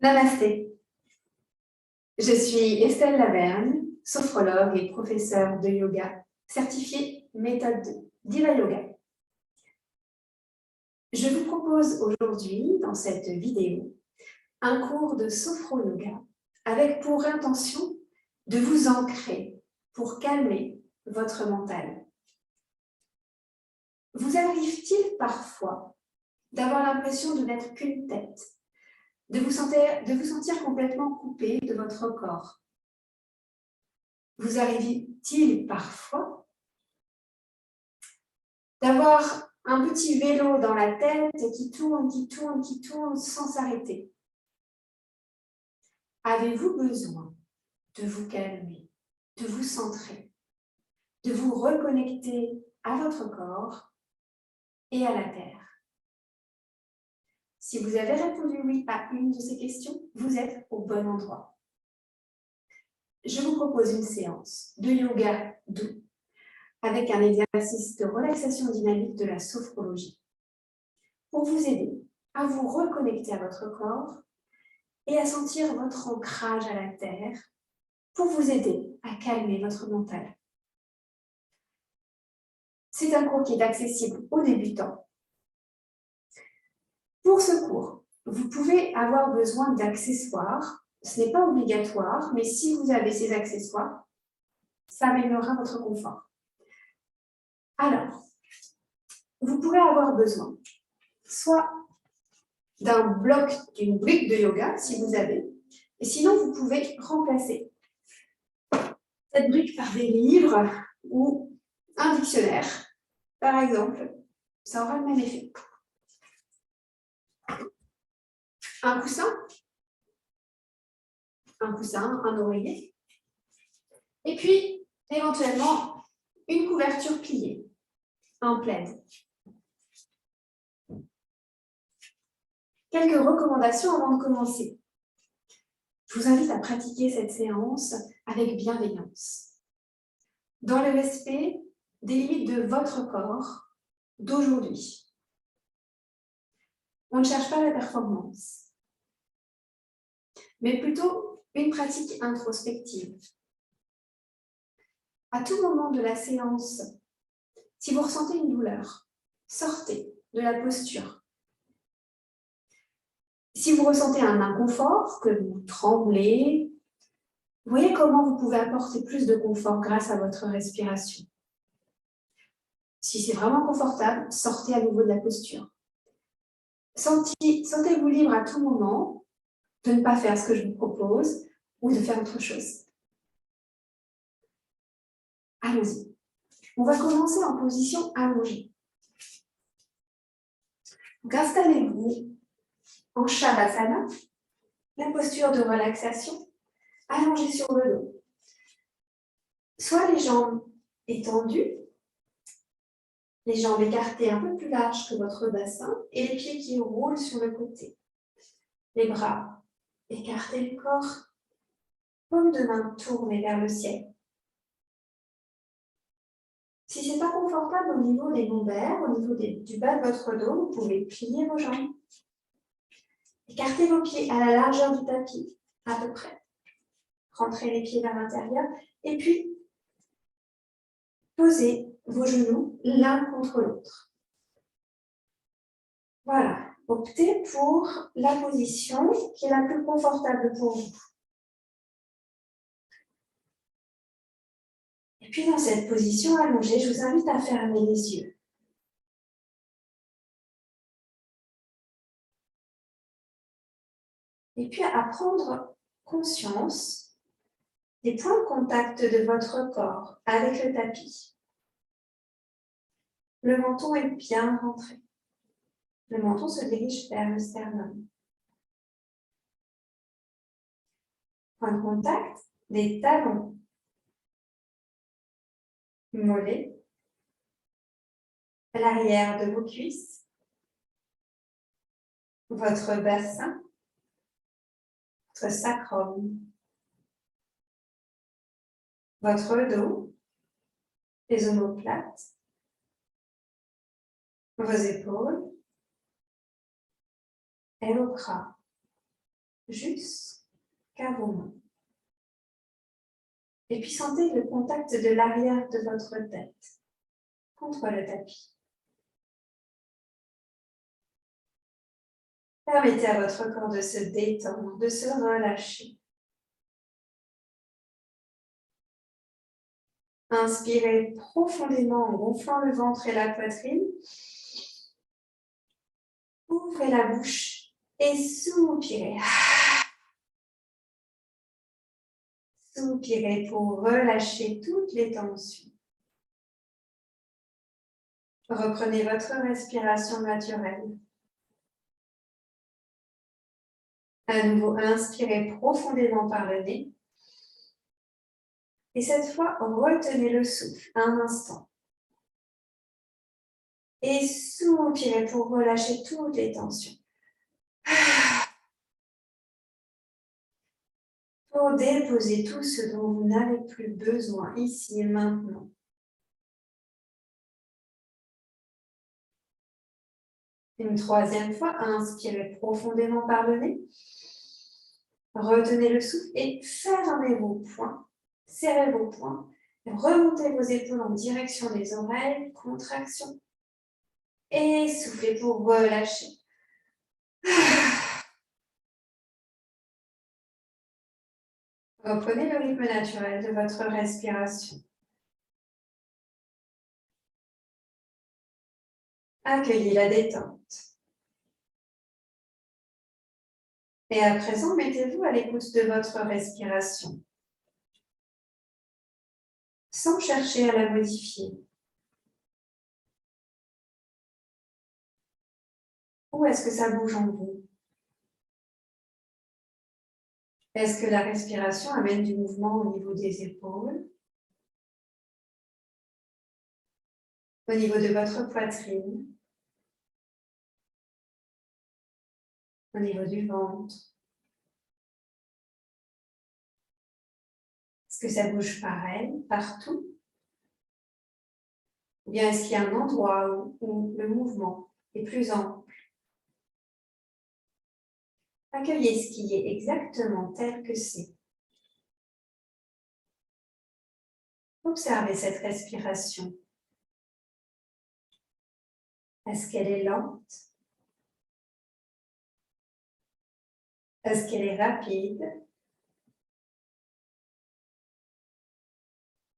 Namasté. Je suis Estelle Lavergne, sophrologue et professeure de yoga, certifiée méthode Diva Yoga. Je vous propose aujourd'hui, dans cette vidéo, un cours de sophro-yoga avec pour intention de vous ancrer pour calmer votre mental. Vous arrive-t-il parfois d'avoir l'impression de n'être qu'une tête, de vous sentir complètement coupé de votre corps? Vous arrive-t-il parfois d'avoir un petit vélo dans la tête qui tourne sans s'arrêter? Avez-vous besoin de vous calmer, de vous centrer, de vous reconnecter à votre corps et à la terre? Si vous avez répondu oui à une de ces questions, vous êtes au bon endroit. Je vous propose une séance de yoga doux avec un exercice de relaxation dynamique de la sophrologie pour vous aider à vous reconnecter à votre corps et à sentir votre ancrage à la terre pour vous aider à calmer votre mental. C'est un cours qui est accessible aux débutants. Pour ce cours, vous pouvez avoir besoin d'accessoires. Ce n'est pas obligatoire, mais si vous avez ces accessoires, ça améliorera votre confort. Alors, vous pourrez avoir besoin soit d'une brique de yoga, si vous avez, et sinon vous pouvez remplacer cette brique par des livres ou un dictionnaire, par exemple. Ça aura le même effet. Un coussin, un oreiller, et puis éventuellement une couverture pliée, un plaid. Quelques recommandations avant de commencer. Je vous invite à pratiquer cette séance avec bienveillance, dans le respect des limites de votre corps d'aujourd'hui. On ne cherche pas la performance, mais plutôt une pratique introspective. À tout moment de la séance, si vous ressentez une douleur, sortez de la posture. Si vous ressentez un inconfort, que vous tremblez, voyez comment vous pouvez apporter plus de confort grâce à votre respiration. Si c'est vraiment confortable, sortez à nouveau de la posture. Sentez-vous libre à tout moment de ne pas faire ce que je vous propose ou de faire autre chose. Allons-y. On va commencer en position allongée. Donc, installez-vous en Shavasana, la posture de relaxation, allongée sur le dos. Soit les jambes étendues, les jambes écartées un peu plus larges que votre bassin et les pieds qui roulent sur le côté. Les bras écartés du corps, paume de main tournée vers le ciel. Si ce n'est pas confortable au niveau des lombaires, au niveau du bas de votre dos, vous pouvez plier vos jambes. Écartez vos pieds à la largeur du tapis, à peu près. Rentrez les pieds vers l'intérieur et puis posez vos genoux l'un contre l'autre. Voilà, optez pour la position qui est la plus confortable pour vous. Et puis dans cette position allongée, je vous invite à fermer les yeux. Et puis à prendre conscience des points de contact de votre corps avec le tapis. Le menton est bien rentré. Le menton se dirige vers le sternum. Point de contact des talons, mollets, l'arrière de vos cuisses, votre bassin, votre sacrum, votre dos, les omoplates, vos épaules et vos bras. jusqu'à vos mains. Et puis sentez le contact de l'arrière de votre tête contre le tapis. Permettez à votre corps de se détendre, de se relâcher. Inspirez profondément en gonflant le ventre et la poitrine. Ouvrez la bouche et soupirez. Soupirez pour relâcher toutes les tensions. Reprenez votre respiration naturelle. À nouveau, inspirez profondément par le nez. Et cette fois, retenez le souffle un instant. Et soupirez pour relâcher toutes les tensions. Pour déposer tout ce dont vous n'avez plus besoin ici et maintenant. Une troisième fois, inspirez profondément par le nez. Retenez le souffle et fermez vos poings. Serrez vos poings. Remontez vos épaules en direction des oreilles. Contraction. Et soufflez pour relâcher. Reprenez le rythme naturel de votre respiration. Accueillez la détente. Et à présent, mettez-vous à l'écoute de votre respiration, sans chercher à la modifier. Où est-ce que ça bouge en vous? Est-ce que la respiration amène du mouvement au niveau des épaules? Au niveau de votre poitrine? Au niveau du ventre? Est-ce que ça bouge pareil, partout? Ou bien est-ce qu'il y a un endroit où le mouvement est plus ample? Accueillez ce qui est exactement tel que c'est. Observez cette respiration. Est-ce qu'elle est lente? Est-ce qu'elle est rapide?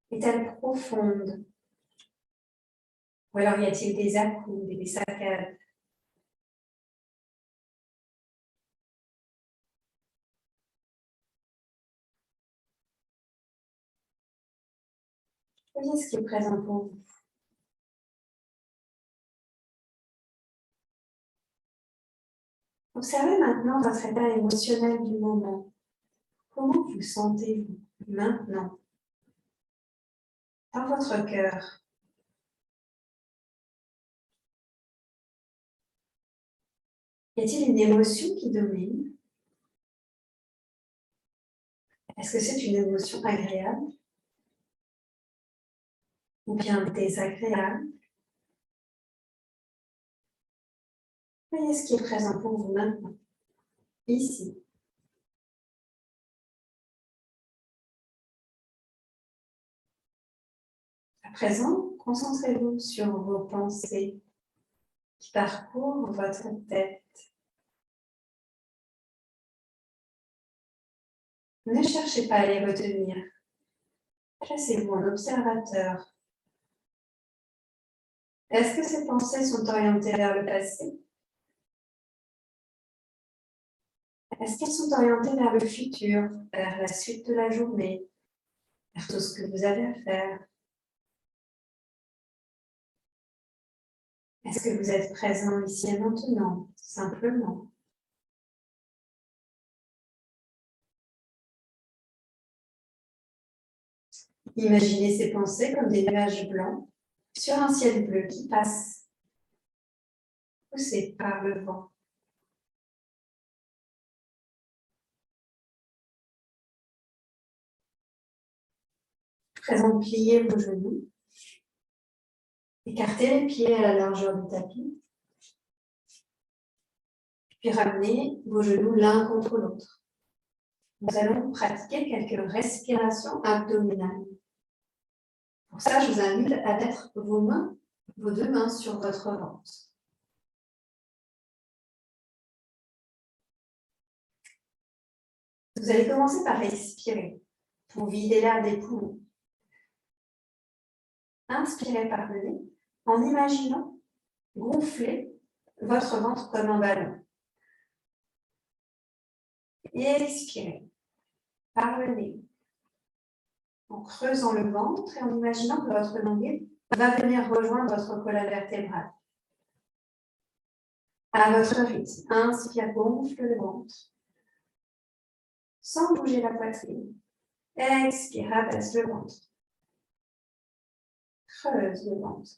Est-elle profonde? Ou alors y a-t-il des à-coups, des saccades? Voyez ce qui est présent pour vous. Observez maintenant votre état émotionnel du moment. Comment vous sentez-vous maintenant, dans votre cœur? Y a-t-il une émotion qui domine? Est-ce que c'est une émotion agréable ou bien désagréable? Voyez ce qui est présent pour vous maintenant, ici. À présent, concentrez-vous sur vos pensées qui parcourent votre tête. Ne cherchez pas à les retenir. Placez-vous en observateur. Est-ce que ces pensées sont orientées vers le passé? Est-ce qu'elles sont orientées vers le futur, vers la suite de la journée, vers tout ce que vous avez à faire? Est-ce que vous êtes présent ici et maintenant, simplement? Imaginez ces pensées comme des nuages blancs sur un ciel bleu qui passe, poussé par le vent. Présent, pliez vos genoux. Écartez les pieds à la largeur du tapis. Puis ramenez vos genoux l'un contre l'autre. Nous allons pratiquer quelques respirations abdominales. Pour ça, je vous invite à mettre vos deux mains sur votre ventre. Vous allez commencer par expirer pour vider l'air des poumons. Inspirez par le nez en imaginant gonfler votre ventre comme un ballon. Et expirez par le nez en creusant le ventre et en imaginant que votre nombril va venir rejoindre votre colonne vertébrale. À votre rythme, inspire, gonfle le ventre sans bouger la poitrine. Expire, abaisse le ventre. Creuse le ventre.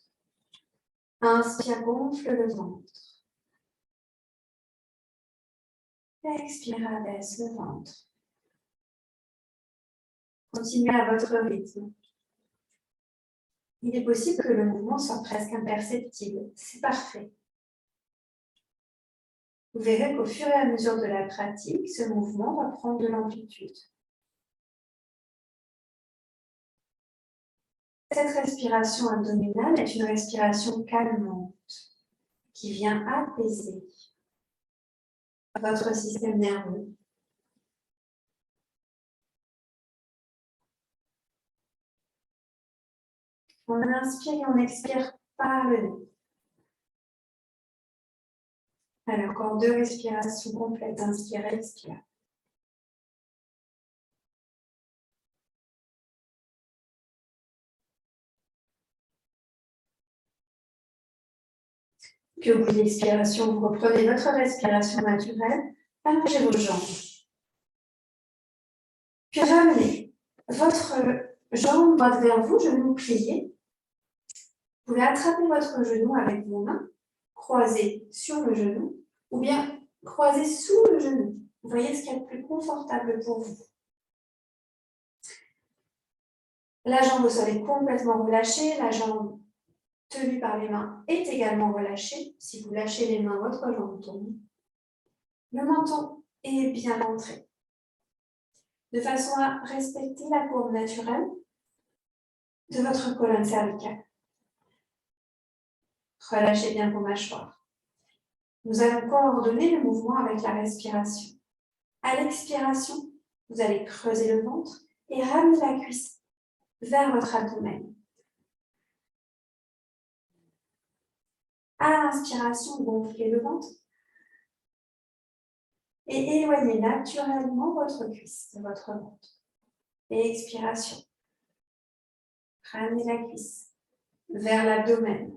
Inspire, gonfle le ventre. Expire, abaisse le ventre. Continuez à votre rythme. Il est possible que le mouvement soit presque imperceptible. C'est parfait. Vous verrez qu'au fur et à mesure de la pratique, ce mouvement va prendre de l'amplitude. Cette respiration abdominale est une respiration calmante qui vient apaiser votre système nerveux. On inspire et on expire par le nez. Alors, encore 2 respirations complètes. Inspire, expire. Puis au bout de l'expiration, vous reprenez votre respiration naturelle. Allongez vos jambes. Puis ramenez votre jambe droite vers vous, genou plié. Vous pouvez attraper votre genou avec vos mains, croiser sur le genou, ou bien croiser sous le genou. Vous voyez ce qui est le plus confortable pour vous. La jambe au sol est complètement relâchée, la jambe tenue par les mains est également relâchée. Si vous lâchez les mains, votre jambe tombe. Le menton est bien entré. De façon à respecter la courbe naturelle de votre colonne cervicale. Relâchez bien vos mâchoires. Nous allons coordonner le mouvement avec la respiration. À l'expiration, vous allez creuser le ventre et ramener la cuisse vers votre abdomen. À l'inspiration, gonflez le ventre et éloignez naturellement votre cuisse de votre ventre. Et expiration. Ramenez la cuisse vers l'abdomen.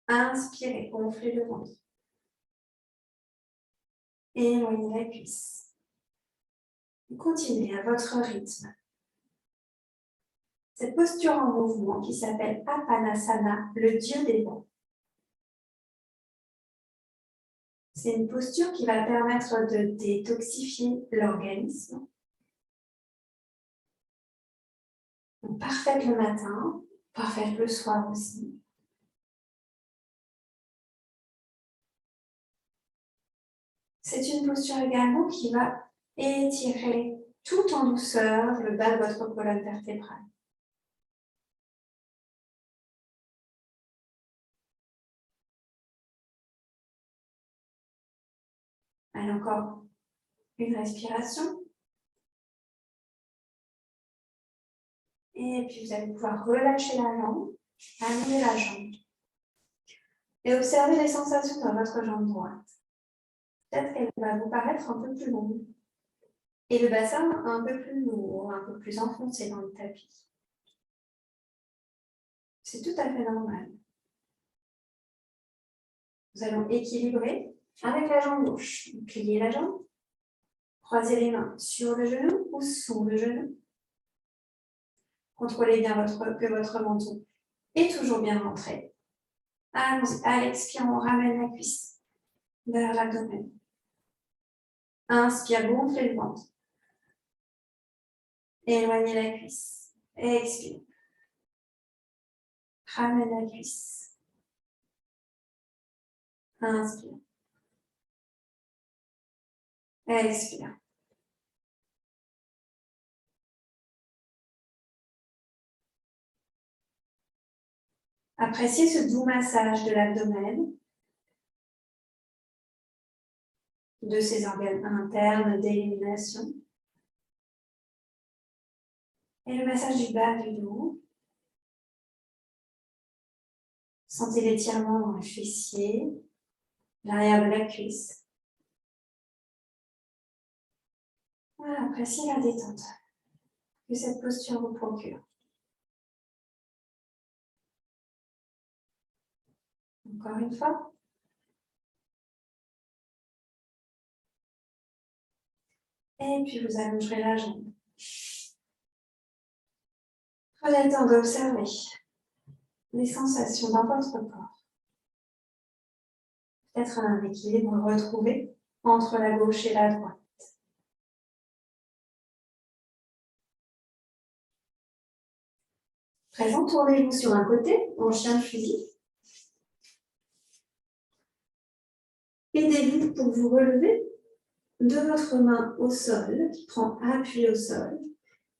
Inspirez, gonflez le ventre. Et éloignez la cuisse. Continuez à votre rythme. Cette posture en mouvement qui s'appelle Apanasana, le dieu des vents. C'est une posture qui va permettre de détoxifier l'organisme. Parfaite le matin, parfaite le soir aussi. C'est une posture également qui va étirer tout en douceur le bas de votre colonne vertébrale. Allez, encore une respiration. Et puis vous allez pouvoir relâcher la jambe, allonger la jambe. Et observez les sensations dans votre jambe droite. Peut-être qu'elle va vous paraître un peu plus longue. Et le bassin un peu plus lourd, un peu plus enfoncé dans le tapis. C'est tout à fait normal. Nous allons équilibrer avec la jambe gauche. Pliez la jambe. Croisez les mains sur le genou ou sous le genou. Contrôlez bien que votre menton est toujours bien rentré. Allons-y. À l'expire, on ramène la cuisse vers l'abdomen. Inspire, gonflez le ventre. Éloignez la cuisse. Expire. Ramène la cuisse. Inspire. Expire. Appréciez ce doux massage de l'abdomen, de ces organes internes d'élimination. Et le massage du bas du dos. Sentez l'étirement dans le fessier, l'arrière de la cuisse. Voilà, appréciez la détente que cette posture vous procure. Encore une fois. Et puis vous allongerez la jambe. Prenez le temps d'observer les sensations dans votre corps. Peut-être un équilibre retrouvé entre la gauche et la droite. Présent, tournez-vous sur un côté en chien de fusil. Aidez-vous pour vous relever de votre main au sol, qui prend appui au sol.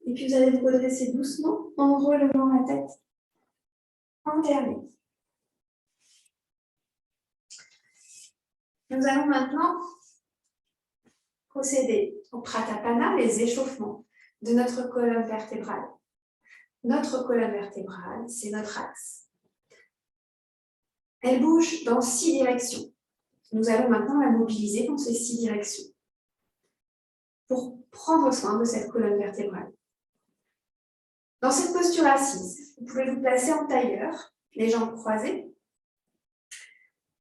Et puis vous allez vous redresser doucement en relevant la tête en dernier. Nous allons maintenant procéder au pratapana, les échauffements de notre colonne vertébrale. Notre colonne vertébrale, c'est notre axe. Elle bouge dans 6 directions. Nous allons maintenant la mobiliser dans ces 6 directions pour prendre soin de cette colonne vertébrale. Dans cette posture assise, vous pouvez vous placer en tailleur, les jambes croisées.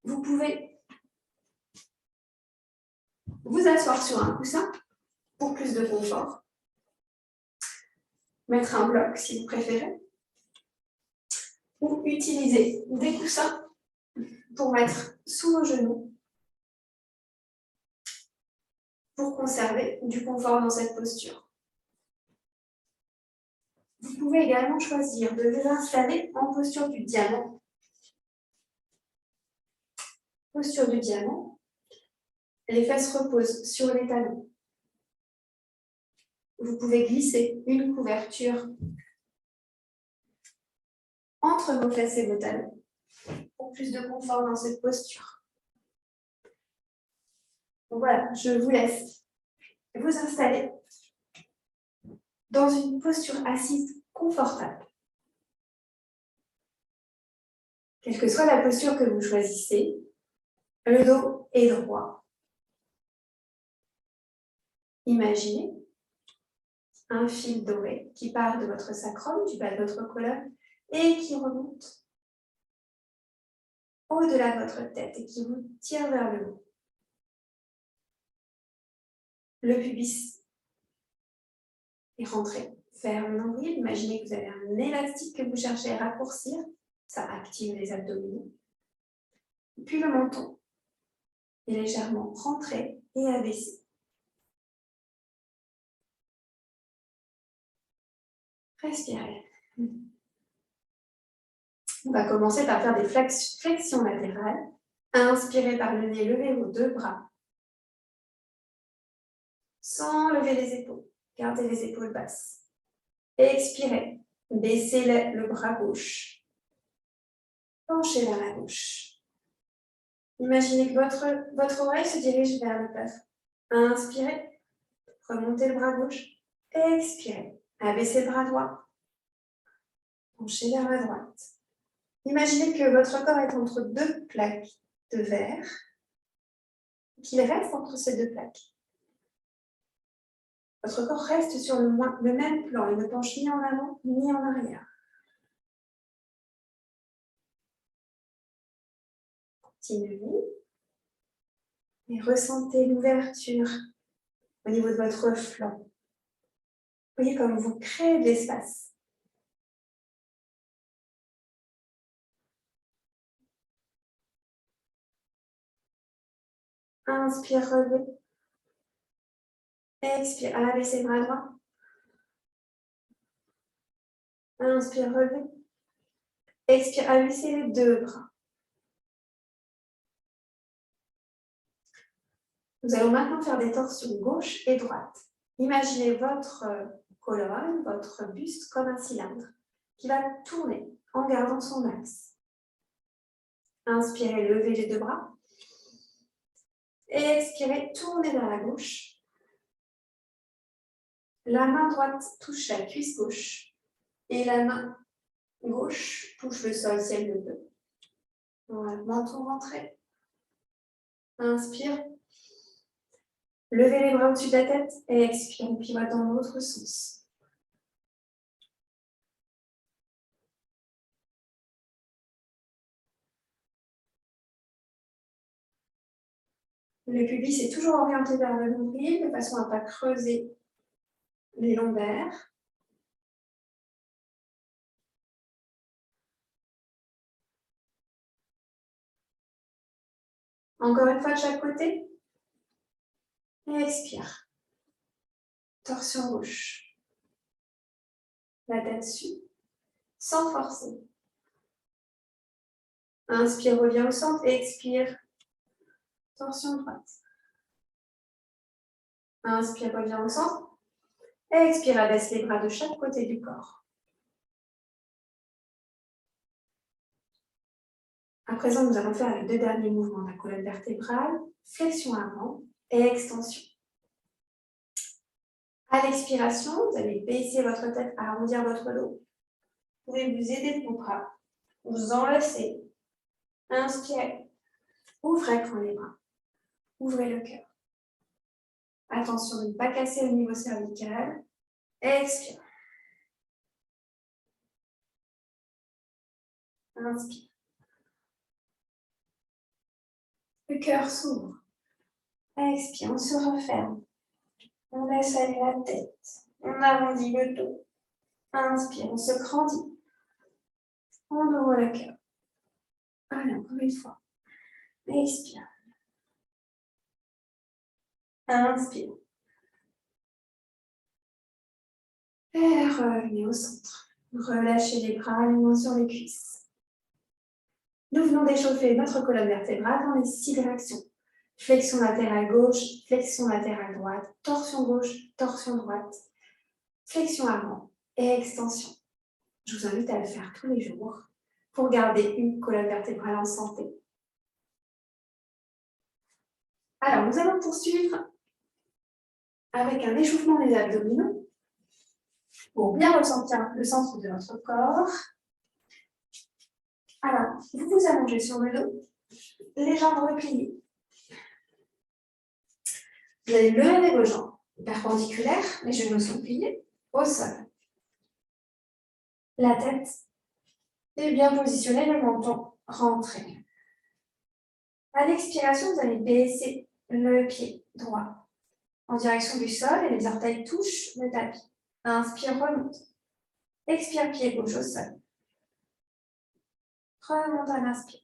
Vous pouvez vous asseoir sur un coussin pour plus de confort. Mettre un bloc si vous préférez. Ou utiliser des coussins pour mettre sous vos genoux pour conserver du confort dans cette posture. Vous pouvez également choisir de vous installer en posture du diamant. Posture du diamant. Les fesses reposent sur les talons. Vous pouvez glisser une couverture entre vos fesses et vos talons pour plus de confort dans cette posture. Donc voilà, je vous laisse vous installer dans une posture assise confortable. Quelle que soit la posture que vous choisissez, le dos est droit. Imaginez un fil doré qui part de votre sacrum, du bas de votre colonne, et qui remonte au-delà de votre tête et qui vous tire vers le haut. Le pubis est rentré vers le nombril. Imaginez que vous avez un élastique que vous cherchez à raccourcir. Ça active les abdominaux. Puis le menton est légèrement rentré et abaissé. Respirez. On va commencer par faire des flexions latérales. Inspirez par le nez, levez vos 2 bras. Sans lever les épaules. Gardez les épaules basses. Expirez. Baissez le bras gauche. Penchez vers la gauche. Imaginez que votre oreille se dirige vers le plafond. Inspirez. Remontez le bras gauche. Expirez. Abaissez le bras droit. Penchez vers la droite. Imaginez que votre corps est entre 2 plaques de verre, qu'il reste entre ces 2 plaques. Votre corps reste sur le même plan, il ne penche ni en avant ni en arrière. Continuez et ressentez l'ouverture au niveau de votre flanc. Voyez comme vous créez de l'espace. Inspire, relevez. Expire, abaissez le bras droit. Inspire, relevez. Expire, abaissez les 2 bras. Nous allons maintenant faire des torsions gauche et droite. Imaginez votre colonne, votre buste comme un cylindre qui va tourner en gardant son axe. Inspirez, levez les deux bras. Et expirez, tournez vers la gauche. La main droite touche la cuisse gauche. Et la main gauche touche le sol si elle le peut. Voilà, menton rentré. Inspire. Levez les bras au-dessus de la tête et expire. On pivote dans l'autre sens. Le pubis est toujours orienté vers le nombril de façon à ne pas creuser les lombaires. Encore une fois de chaque côté. Et expire. Torsion gauche. La tête suit, sans forcer. Inspire, revient au centre et expire. Torsion droite. Inspire, revient au centre. Et expire, abaisse les bras de chaque côté du corps. À présent, nous allons faire les deux derniers mouvements de la colonne vertébrale. Flexion avant et extension. À l'expiration, vous allez baisser votre tête, arrondir votre dos. Vous pouvez vous aider de vos bras. Vous enlacez. Inspirez. Ouvrez grand les bras. Ouvrez le cœur. Attention de ne pas casser au niveau cervical. Expire. Inspire. Le cœur s'ouvre. Expire, on se referme. On laisse aller la tête. On arrondit le dos. Inspire, on se grandit. On ouvre le cœur. Allez, encore une fois. Expire. Inspire. Et revenez au centre. Relâchez les bras, alignons sur les cuisses. Nous venons d'échauffer notre colonne vertébrale dans les 6 directions. Flexion latérale gauche, flexion latérale droite, torsion gauche, torsion droite, flexion avant et extension. Je vous invite à le faire tous les jours pour garder une colonne vertébrale en santé. Alors, nous allons poursuivre avec un échauffement des abdominaux pour bien ressentir le centre de notre corps. Alors, vous vous allongez sur le dos, les jambes repliées. Vous allez lever vos jambes perpendiculaires, les genoux sont pliés au sol. La tête est bien positionnée, le menton rentré. À l'expiration, vous allez baisser le pied droit en direction du sol et les orteils touchent le tapis. Inspire, remonte. Expire, pied gauche au sol. Remonte à l'inspire.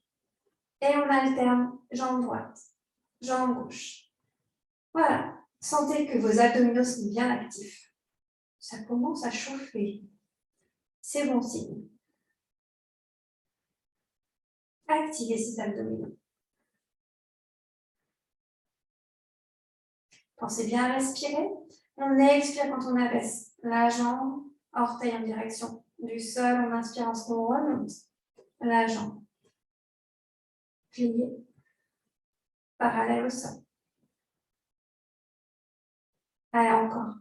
Et on alterne jambe droite, jambe gauche. Voilà. Sentez que vos abdominaux sont bien actifs. Ça commence à chauffer. C'est bon signe. Activez ces abdominaux. Pensez bien à respirer. On expire quand on abaisse la jambe, orteil en direction du sol. On inspire en ce qu'on remonte la jambe. Plié, parallèle au sol. Allez, encore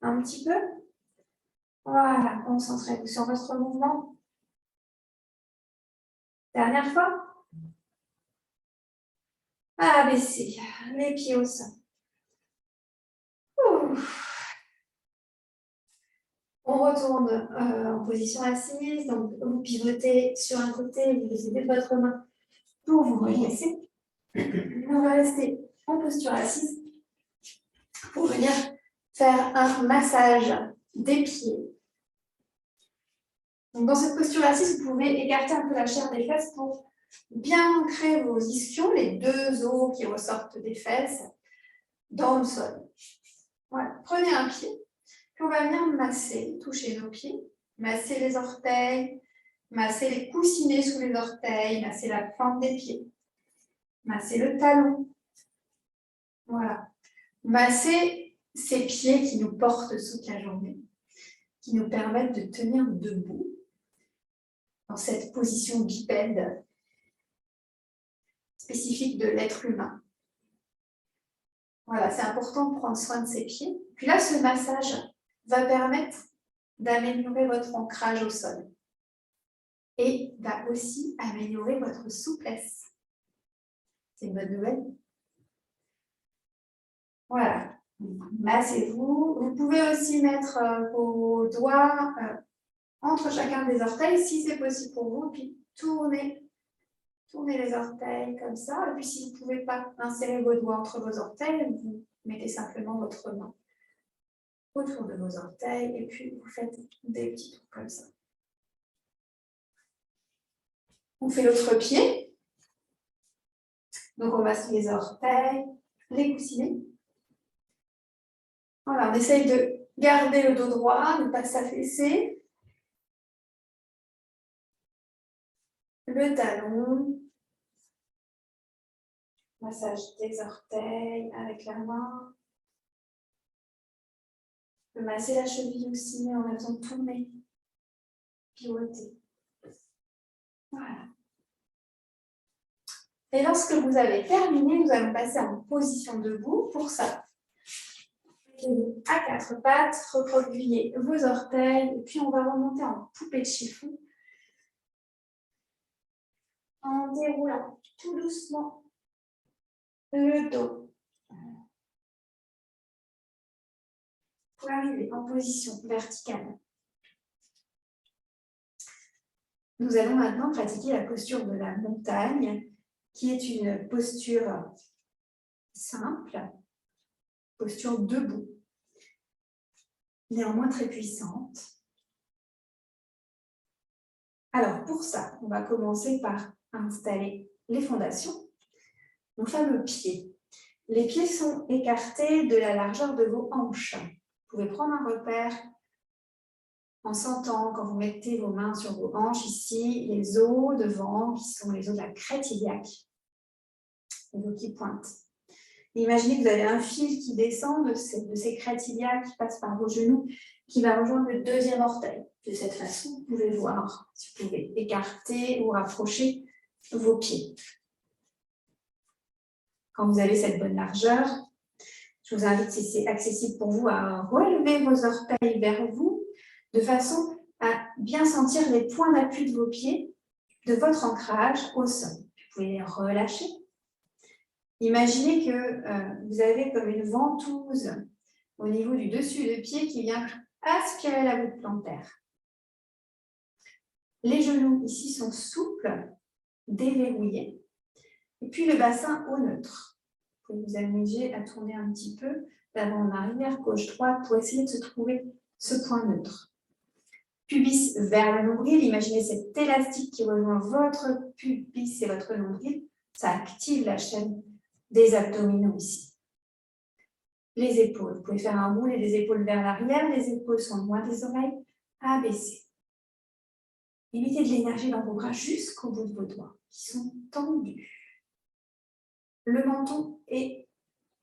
un petit peu. Voilà, concentrez-vous sur votre mouvement. Dernière fois. Abaissez les pieds au sol. On retourne en position assise, donc vous pivotez sur un côté, vous aidez votre main pour vous redresser. On va rester en posture assise pour venir faire un massage des pieds. Donc dans cette posture assise, vous pouvez écarter un peu la chair des fesses pour bien ancrer vos ischions, les deux os qui ressortent des fesses, dans le sol. Voilà. Prenez un pied. Puis on va venir masser, toucher nos pieds, masser les orteils, masser les coussinets sous les orteils, masser la plante des pieds, masser le talon. Voilà. masser ces pieds qui nous portent toute la journée, qui nous permettent de tenir debout dans cette position bipède spécifique de l'être humain. Voilà, c'est important de prendre soin de ses pieds. Puis là, ce massage va permettre d'améliorer votre ancrage au sol et va aussi améliorer votre souplesse. C'est une bonne nouvelle. Voilà, massez-vous. Vous pouvez aussi mettre vos doigts entre chacun des orteils, si c'est possible pour vous, puis tournez les orteils comme ça. Et puis si vous ne pouvez pas insérer vos doigts entre vos orteils, vous mettez simplement votre main autour de vos orteils et puis vous faites des petits tours comme ça. On fait l'autre pied. Donc on masse les orteils, les coussinets. Voilà, on essaye de garder le dos droit, ne pas s'affaisser. Le talon. Massage des orteils avec la main. On peut masser la cheville aussi, mais on a besoin de tourner, pivoter. Voilà. Et lorsque vous avez terminé, nous allons passer en position debout. Pour ça, à quatre pattes, recroquevillez vos orteils, et puis on va remonter en poupée de chiffon, en déroulant tout doucement le dos, pour arriver en position verticale. Nous allons maintenant pratiquer la posture de la montagne, qui est une posture simple, posture debout, néanmoins très puissante. Alors pour ça, on va commencer par installer les fondations, nos fameux pieds. Les pieds sont écartés de la largeur de vos hanches. Vous pouvez prendre un repère en sentant, quand vous mettez vos mains sur vos hanches, ici, les os devant, qui sont les os de la crête iliaque, les os qui pointent. Et imaginez que vous avez un fil qui descend de ces crêtes iliaques, qui passe par vos genoux, qui va rejoindre le deuxième orteil. De cette façon, vous pouvez voir, si vous pouvez écarter ou rapprocher vos pieds. Quand vous avez cette bonne largeur, je vous invite, si c'est accessible pour vous, à relever vos orteils vers vous, de façon à bien sentir les points d'appui de vos pieds, de votre ancrage au sol. Vous pouvez les relâcher. Imaginez que vous avez comme une ventouse au niveau du dessus de pied qui vient aspirer la voûte plantaire. Les genoux ici sont souples, déverrouillés. Et puis le bassin au neutre. Vous pouvez vous amuser à tourner un petit peu d'avant en arrière, gauche-droite, pour essayer de se trouver ce point neutre. Pubis vers le nombril, imaginez cet élastique qui rejoint votre pubis et votre nombril. Ça active la chaîne des abdominaux ici. Les épaules, vous pouvez faire un roulet des épaules vers l'arrière, les épaules sont loin des oreilles, abaissées. Et mettez de l'énergie dans vos bras jusqu'au bout de vos doigts, qui sont tendus. Le menton est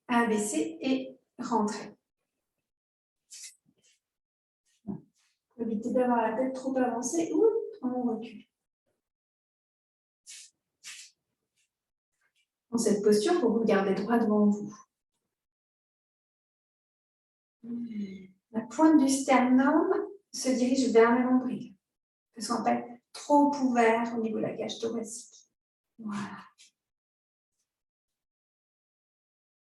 abaissé et rentré. Évitez d'avoir la tête trop avancée ou on recule. Dans cette posture, vous regardez droit devant vous. La pointe du sternum se dirige vers le nombril. Ne soit pas trop ouvert au niveau de la cage thoracique. Voilà.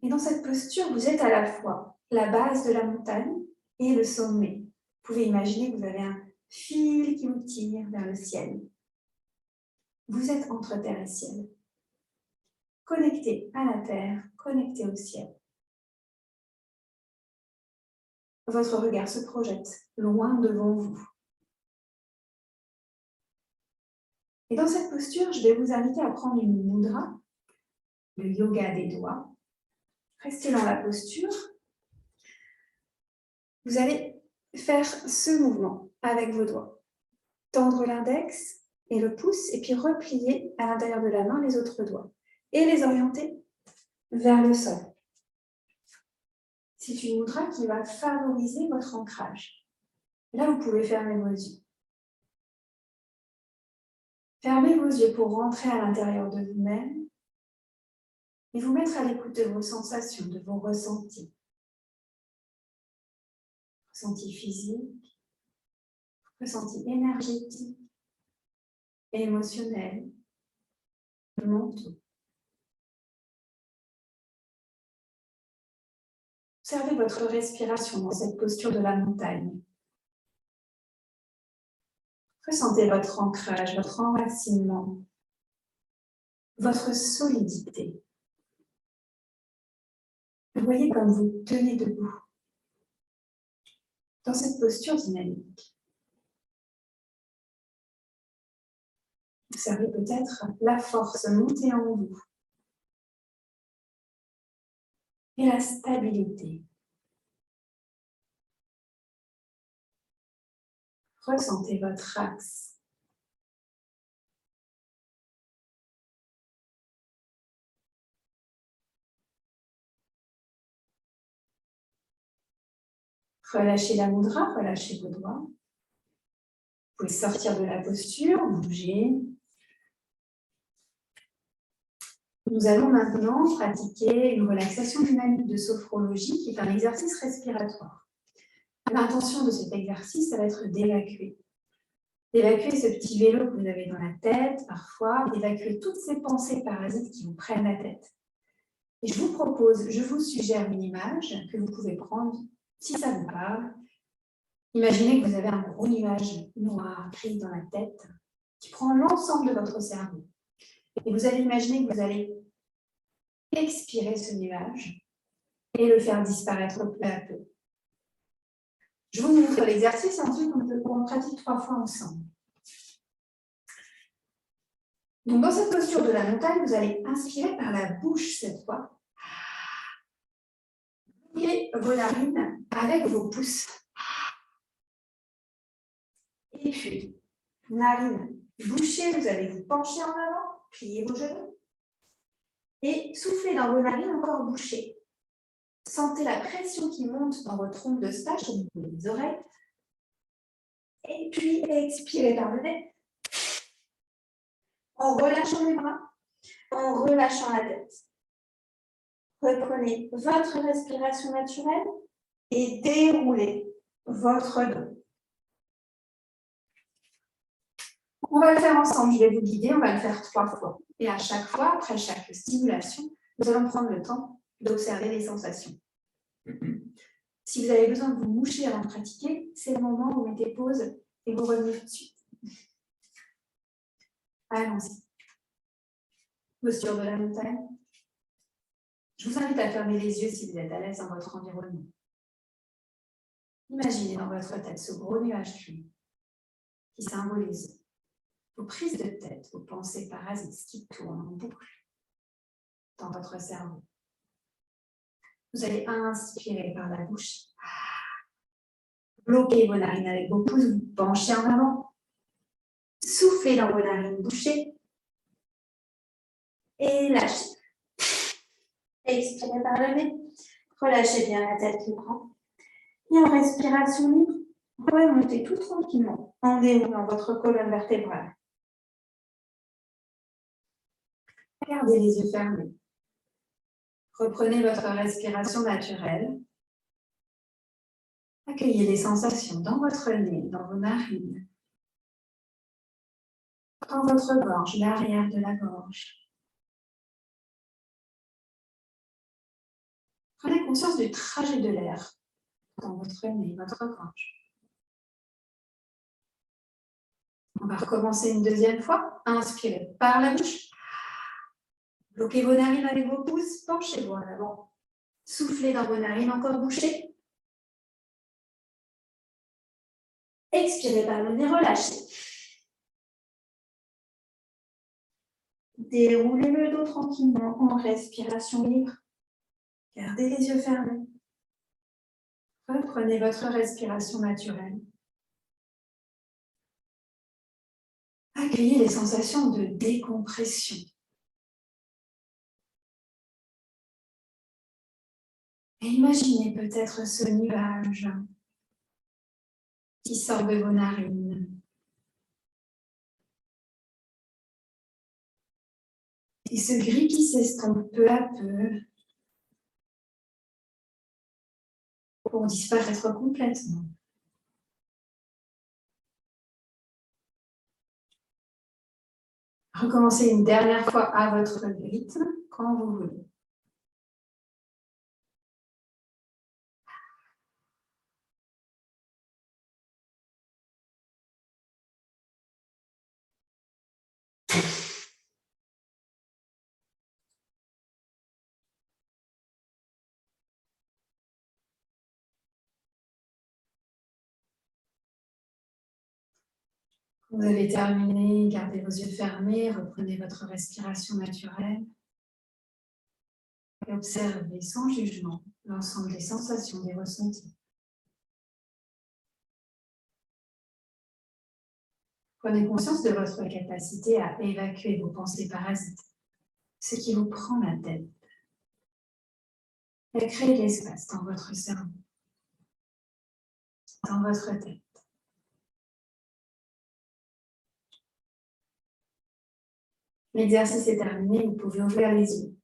Et dans cette posture, vous êtes à la fois la base de la montagne et le sommet. Vous pouvez imaginer que vous avez un fil qui vous tire vers le ciel. Vous êtes entre terre et ciel. Connecté à la terre, connecté au ciel. Votre regard se projette loin devant vous. Et dans cette posture, je vais vous inviter à prendre une mudra, le yoga des doigts. Restez dans la posture. Vous allez faire ce mouvement avec vos doigts. Tendre l'index et le pouce, et puis replier à l'intérieur de la main les autres doigts. Et les orienter vers le sol. C'est une mudra qui va favoriser votre ancrage. Là, vous pouvez fermer vos yeux. Fermez vos yeux pour rentrer à l'intérieur de vous-même et vous mettre à l'écoute de vos sensations, de vos ressentis. Ressentis physiques, ressentis énergétiques, émotionnels, mentaux. Observez votre respiration dans cette posture de la montagne. Ressentez votre ancrage, votre enracinement, votre solidité. Vous voyez comme vous tenez debout dans cette posture dynamique. Observez peut-être la force monter en vous et la stabilité. Ressentez votre axe. Relâchez la mudra, relâchez vos doigts. Vous pouvez sortir de la posture, bouger. Nous allons maintenant pratiquer une relaxation dynamique de sophrologie qui est un exercice respiratoire. L'intention de cet exercice, ça va être d'évacuer. D'évacuer ce petit vélo que vous avez dans la tête, parfois, d'évacuer toutes ces pensées parasites qui vous prennent la tête. Et je vous suggère une image que vous pouvez prendre, si ça vous parle. Imaginez que vous avez un gros nuage noir, gris dans la tête, qui prend l'ensemble de votre cerveau. Et vous allez imaginer que vous allez expirer ce nuage et le faire disparaître peu à peu. Je vous montre l'exercice et ensuite on pratique 3 fois ensemble. Donc dans cette posture de la montagne, vous allez inspirer par la bouche cette fois. Et vos narines avec vos pouces. Et puis, narines bouchées, vous allez vous pencher en avant, plier vos genoux. Et soufflez dans vos narines encore bouchées. Sentez la pression qui monte dans votre trompe de stage, au niveau des oreilles. Et puis, expirez par le nez. En relâchant les bras, en relâchant la tête. Reprenez votre respiration naturelle et déroulez votre dos. On va le faire ensemble, je vais vous guider, on va le faire 3 fois. Et à chaque fois, après chaque stimulation, nous allons prendre le temps d'observer les sensations. Si vous avez besoin de vous moucher avant de pratiquer, c'est le moment où vous mettez pause et vous revenez tout de suite. Allons-y. Posture de la montagne. Je vous invite à fermer les yeux si vous êtes à l'aise dans votre environnement. Imaginez dans votre tête ce gros nuage gris qui symbolise vos prises de tête, vos pensées parasites qui tournent en boucle dans votre cerveau. Vous allez inspirer par la bouche. Bloquez vos narines avec vos pouces, vous penchez en avant. Soufflez dans vos narines bouchées. Et lâchez. Expirez par le nez. Relâchez bien la tête qui prend. Et en respiration libre, remontez tout tranquillement en déroulant votre colonne vertébrale. Gardez les yeux fermés. Reprenez votre respiration naturelle. Accueillez les sensations dans votre nez, dans vos narines, dans votre gorge, l'arrière de la gorge. Prenez conscience du trajet de l'air dans votre nez, votre gorge. On va recommencer une deuxième fois. Inspirez par la bouche. Bloquez vos narines avec vos pouces, penchez-vous en avant. Soufflez dans vos narines encore bouchées. Expirez par le nez, relâchez. Déroulez le dos tranquillement en respiration libre. Gardez les yeux fermés. Reprenez votre respiration naturelle. Accueillez les sensations de décompression. Et imaginez peut-être ce nuage qui sort de vos narines. Et ce gris qui s'estompe peu à peu pour disparaître complètement. Recommencez une dernière fois à votre rythme, quand vous voulez. Vous avez terminé, gardez vos yeux fermés, reprenez votre respiration naturelle et observez sans jugement l'ensemble des sensations, des ressentis. Prenez conscience de votre capacité à évacuer vos pensées parasites, ce qui vous prend la tête, et créer de l'espace dans votre cerveau, dans votre tête. L'exercice est terminé, vous pouvez ouvrir les yeux.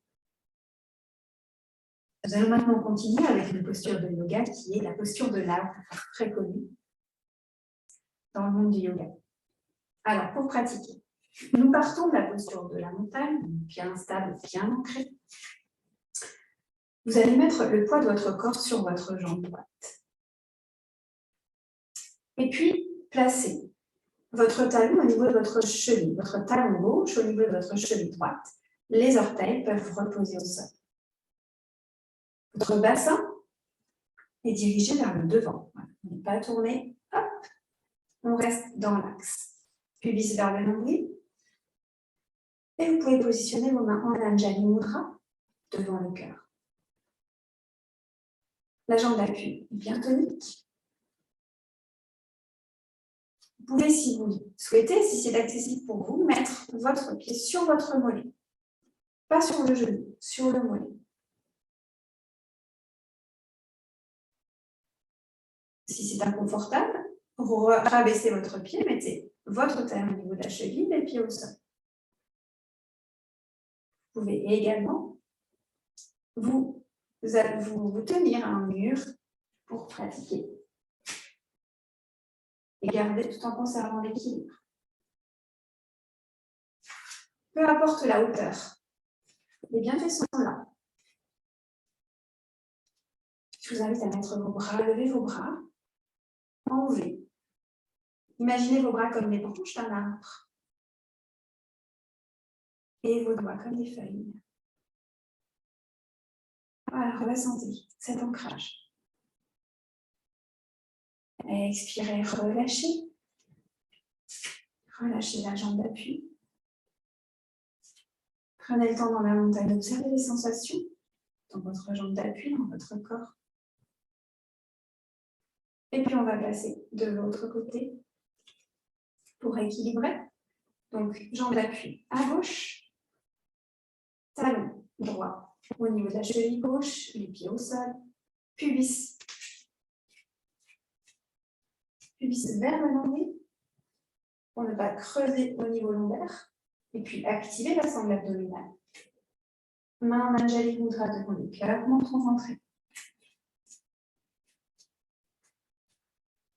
Nous allons maintenant continuer avec une posture de yoga qui est la posture de l'arbre, très connue dans le monde du yoga. Alors, pour pratiquer, nous partons de la posture de la montagne, bien stable, bien ancrée. Vous allez mettre le poids de votre corps sur votre jambe droite. Et puis, placez votre talon au niveau de votre cheville, votre talon gauche au niveau de votre cheville droite. Les orteils peuvent reposer au sol. Votre bassin est dirigé vers le devant. Voilà. On n'est pas tourné, hop, on reste dans l'axe. Pubis vers le nombril. Et vous pouvez positionner vos mains en Anjali Mudra devant le cœur. La jambe d'appui est bien tonique. Vous pouvez, si vous souhaitez, si c'est accessible pour vous, mettre votre pied sur votre mollet. Pas sur le genou, sur le mollet. Si c'est inconfortable, rabaissez votre pied, mettez votre talon au niveau de la cheville, les pieds au sol. Vous pouvez également vous tenir à un mur pour pratiquer et garder tout en conservant l'équilibre. Peu importe la hauteur, les bienfaits sont là. Je vous invite à mettre vos bras, levez vos bras, en V. Imaginez vos bras comme les branches d'un arbre et vos doigts comme des feuilles. Voilà, ressentez cet ancrage. Expirez, relâchez. Relâchez la jambe d'appui. Prenez le temps dans la montagne d'observer les sensations dans votre jambe d'appui, dans votre corps. Et puis on va passer de l'autre côté pour équilibrer. Donc jambe d'appui à gauche, talon droit au niveau de la cheville gauche, les pieds au sol, pubis. Pubis vers le nombril pour ne pas creuser au niveau lombaire. Et puis activer la sangle abdominale. Main en Anjali Mudra devant le cœur, menton rentré.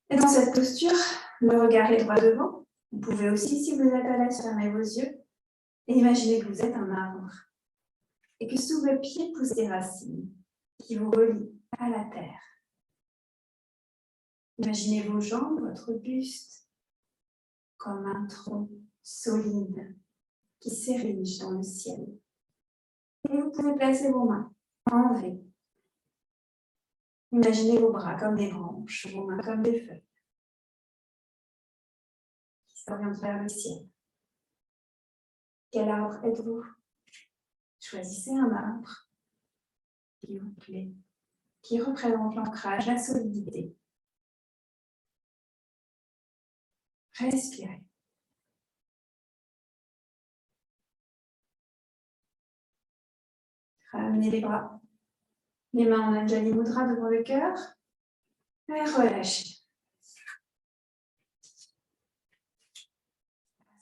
Et dans cette posture, le regard est droit devant. Vous pouvez aussi, si vous êtes à l'aise, fermer vos yeux et imaginez que vous êtes un arbre et que sous vos pieds poussent des racines qui vous relient à la terre. Imaginez vos jambes, votre buste, comme un tronc solide qui s'érige dans le ciel. Et vous pouvez placer vos mains en V. Imaginez vos bras comme des branches, vos mains comme des feuilles qui s'orientent vers le ciel. Quel arbre êtes-vous? Choisissez un arbre qui vous plaît, qui représente l'ancrage, la solidité. Respirez. Ramenez les bras Les mains en Anjali Mudra devant le cœur. Et relâchez.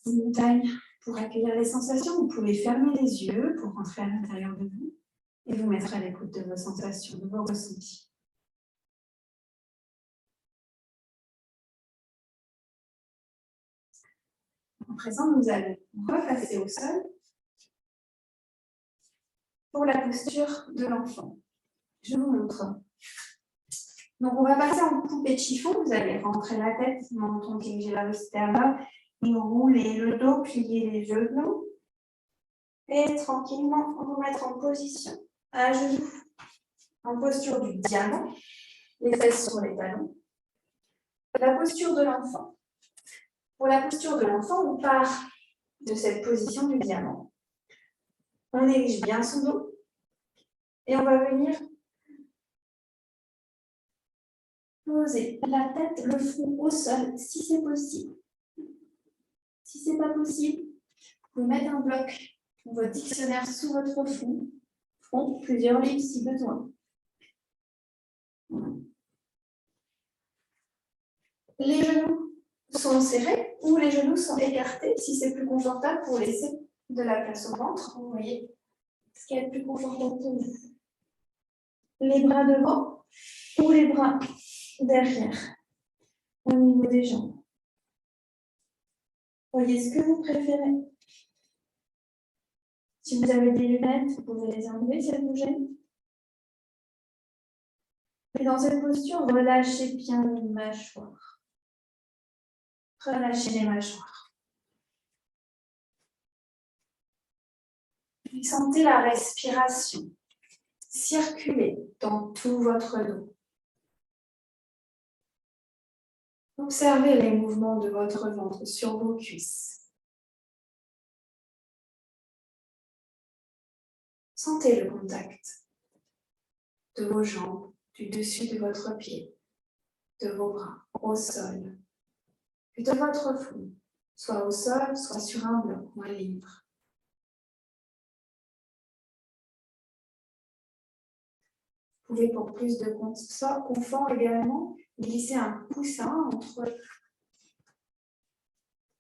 Montagne pour accueillir les sensations. Vous pouvez fermer les yeux pour rentrer à l'intérieur de vous et vous mettre à l'écoute de vos sensations, de vos ressentis. À présent, nous allons repasser au sol pour la posture de l'enfant. Je vous montre. Donc, on va passer en poupée de chiffon. Vous allez rentrer la tête, menton dirigé vers l'extérieur, et rouler le dos, plier les genoux. Et tranquillement, vous mettre en position à genoux, en posture du diamant, les fesses sur les talons. La posture de l'enfant. Pour la posture de l'enfant, on part de cette position du diamant. On érige bien son dos et on va venir poser la tête, le front au sol, si c'est possible. Si ce n'est pas possible, vous pouvez mettre un bloc ou votre dictionnaire sous votre front, plusieurs livres si besoin. Les genoux sont serrés ou les genoux sont écartés si c'est plus confortable pour laisser de la place au ventre. Vous voyez ce qui est le plus confortable pour vous. Les bras devant ou les bras derrière au niveau des jambes. Voyez ce que vous préférez. Si vous avez des lunettes, vous pouvez les enlever si elles vous gênent. Et dans cette posture, relâchez bien les mâchoires. Relâchez les mâchoires. Et sentez la respiration circuler dans tout votre dos. Observez les mouvements de votre ventre sur vos cuisses. Sentez le contact de vos jambes, du dessus de votre pied, de vos bras, au sol, et de votre front, soit au sol, soit sur un bloc moins libre. Vous pouvez, pour plus de confort également, glisser un coussin entre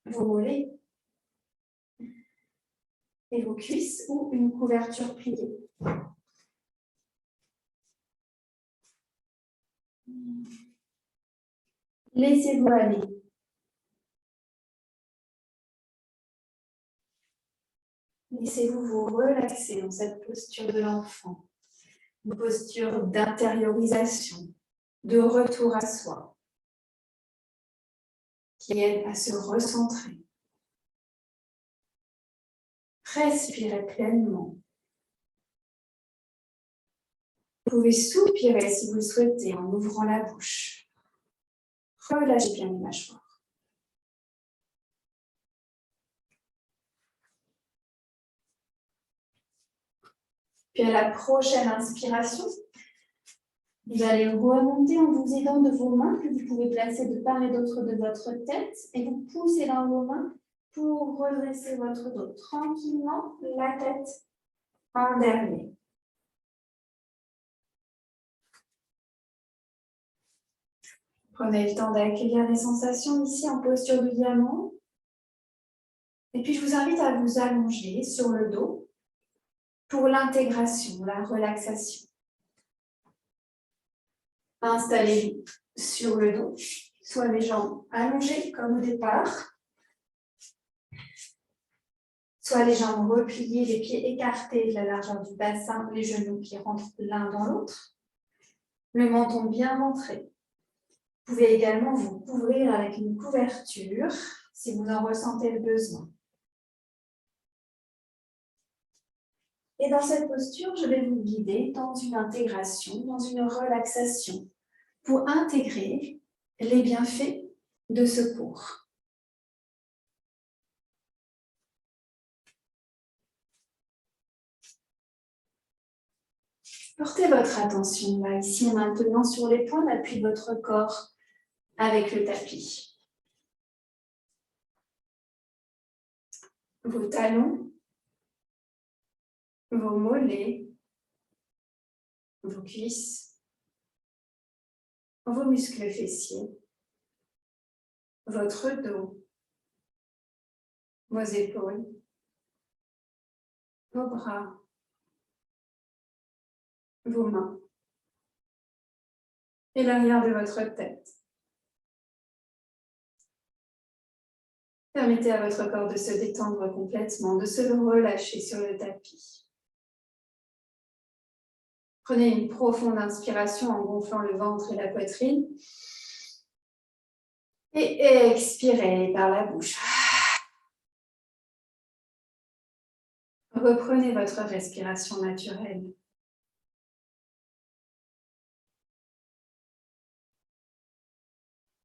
vos mollets et vos cuisses ou une couverture pliée. Laissez-vous aller. Laissez-vous vous relaxer dans cette posture de l'enfant. Une posture d'intériorisation, de retour à soi, qui aide à se recentrer. Respirez pleinement. Vous pouvez soupirer si vous le souhaitez en ouvrant la bouche. Relâchez bien les mâchoires. Puis à la prochaine inspiration, vous allez remonter en vous aidant de vos mains que vous pouvez placer de part et d'autre de votre tête et vous poussez dans vos mains pour redresser votre dos tranquillement, la tête en dernier. Prenez le temps d'accueillir les sensations ici en posture du diamant. Et puis je vous invite à vous allonger sur le dos pour l'intégration, la relaxation. Installez-vous sur le dos, soit les jambes allongées comme au départ, soit les jambes repliées, les pieds écartés de la largeur du bassin, les genoux qui rentrent l'un dans l'autre, le menton bien ventré. Vous pouvez également vous couvrir avec une couverture si vous en ressentez le besoin. Et dans cette posture, je vais vous guider dans une intégration, dans une relaxation, pour intégrer les bienfaits de ce cours. Portez votre attention là, ici et maintenant, sur les points d'appui de votre corps avec le tapis. Vos talons, vos mollets, vos cuisses, vos muscles fessiers, votre dos, vos épaules, vos bras, vos mains et l'arrière de votre tête. Permettez à votre corps de se détendre complètement, de se relâcher sur le tapis. Prenez une profonde inspiration en gonflant le ventre et la poitrine. Et expirez par la bouche. Reprenez votre respiration naturelle.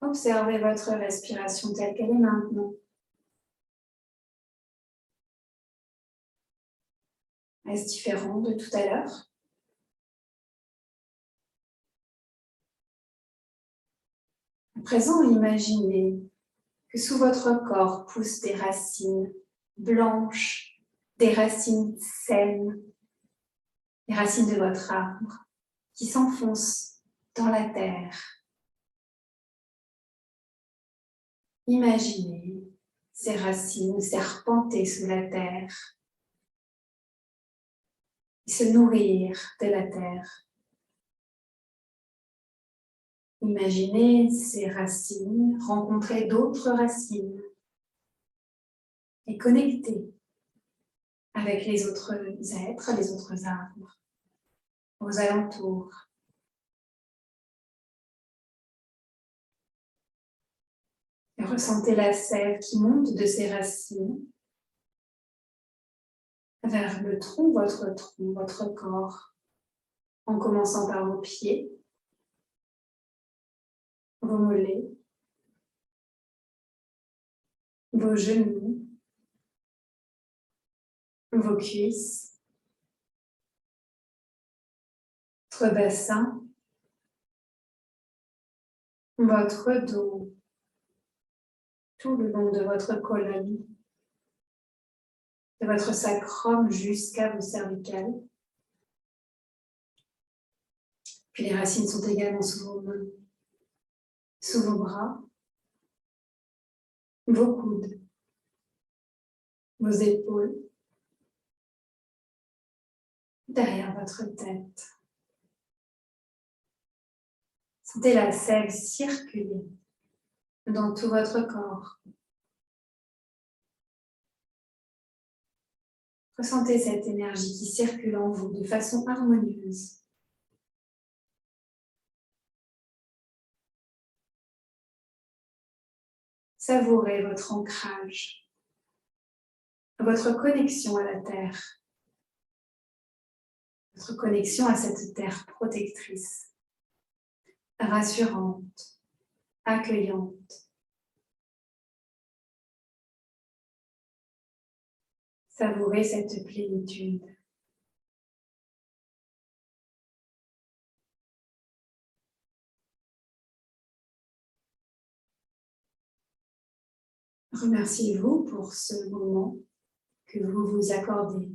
Observez votre respiration telle qu'elle est maintenant. Est-ce différent de tout à l'heure? À présent, imaginez que sous votre corps poussent des racines blanches, des racines saines, les racines de votre arbre qui s'enfoncent dans la terre. Imaginez ces racines serpenter sous la terre et se nourrir de la terre. Imaginez ces racines rencontrer d'autres racines et connecter avec les autres êtres, les autres arbres, aux alentours. Et ressentez la sève qui monte de ces racines vers le tronc, votre corps, en commençant par vos pieds, vos mollets, vos genoux, vos cuisses, votre bassin, votre dos, tout le long de votre colonne, de votre sacrum jusqu'à vos cervicales. Puis les racines sont également sous vos mains, sous vos bras, vos coudes, vos épaules, derrière votre tête. Sentez la sève circuler dans tout votre corps. Ressentez cette énergie qui circule en vous de façon harmonieuse. Savourez votre ancrage, votre connexion à la terre, votre connexion à cette terre protectrice, rassurante, accueillante. Savourez cette plénitude. Remerciez-vous pour ce moment que vous vous accordez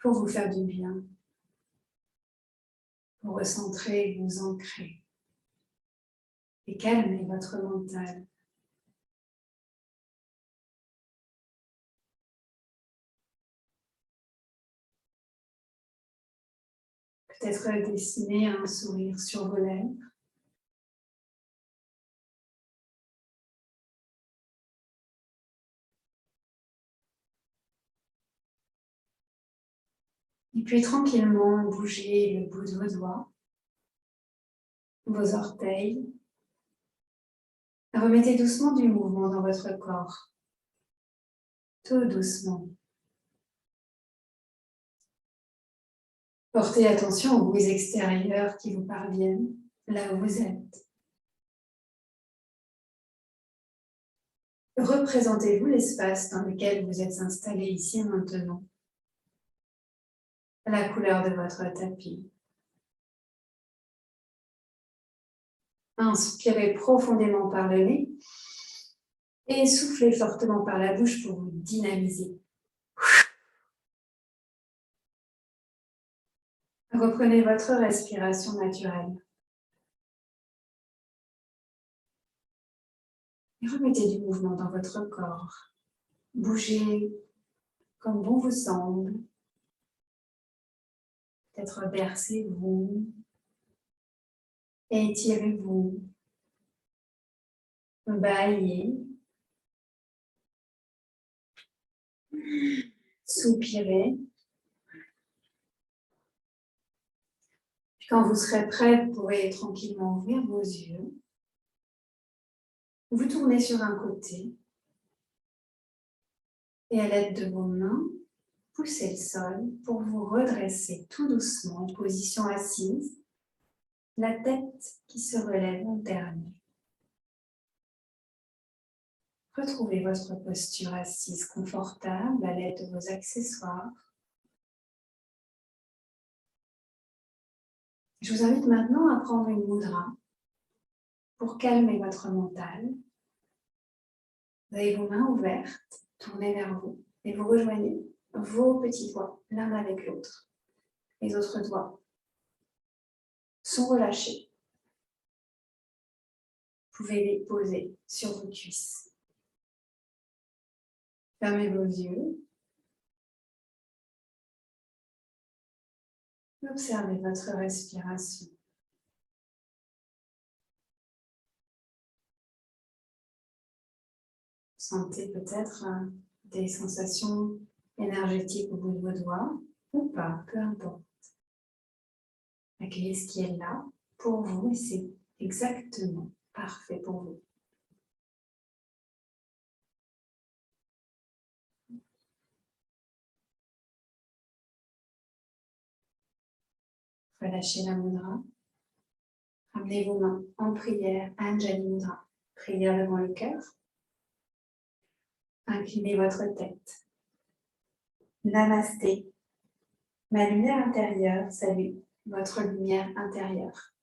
pour vous faire du bien, pour recentrer, vous ancrer et calmer votre mental. Peut-être dessiner un sourire sur vos lèvres. Et puis tranquillement bouger le bout de vos doigts, vos orteils. Remettez doucement du mouvement dans votre corps, tout doucement. Portez attention aux bruits extérieurs qui vous parviennent, là où vous êtes. Représentez-vous l'espace dans lequel vous êtes installé ici et maintenant, la couleur de votre tapis. Inspirez profondément par le nez et soufflez fortement par la bouche pour vous dynamiser. Reprenez votre respiration naturelle. Et remettez du mouvement dans votre corps. Bougez comme bon vous semble. Peut-être bercez-vous, étirez-vous, baillez, soupirez. Puis quand vous serez prêt, vous pourrez tranquillement ouvrir vos yeux. Vous tournez sur un côté et à l'aide de vos mains, poussez le sol pour vous redresser tout doucement en position assise, la tête qui se relève en dernier. Retrouvez votre posture assise confortable à l'aide de vos accessoires. Je vous invite maintenant à prendre une mudra pour calmer votre mental. Vous avez vos mains ouvertes, tournées vers vous et vous rejoignez vos petits doigts l'un avec l'autre. Les autres doigts sont relâchés. Vous pouvez les poser sur vos cuisses. Fermez vos yeux. Observez votre respiration. Sentez peut-être des sensations énergétiques au bout de vos doigts ou pas, peu importe. Accueillez ce qui est là pour vous et c'est exactement parfait pour vous. Relâchez la mudra. Ramenez vos mains en prière, Anjali Mudra. Prière devant le cœur. Inclinez votre tête. Namasté. Ma lumière intérieure salue votre lumière intérieure.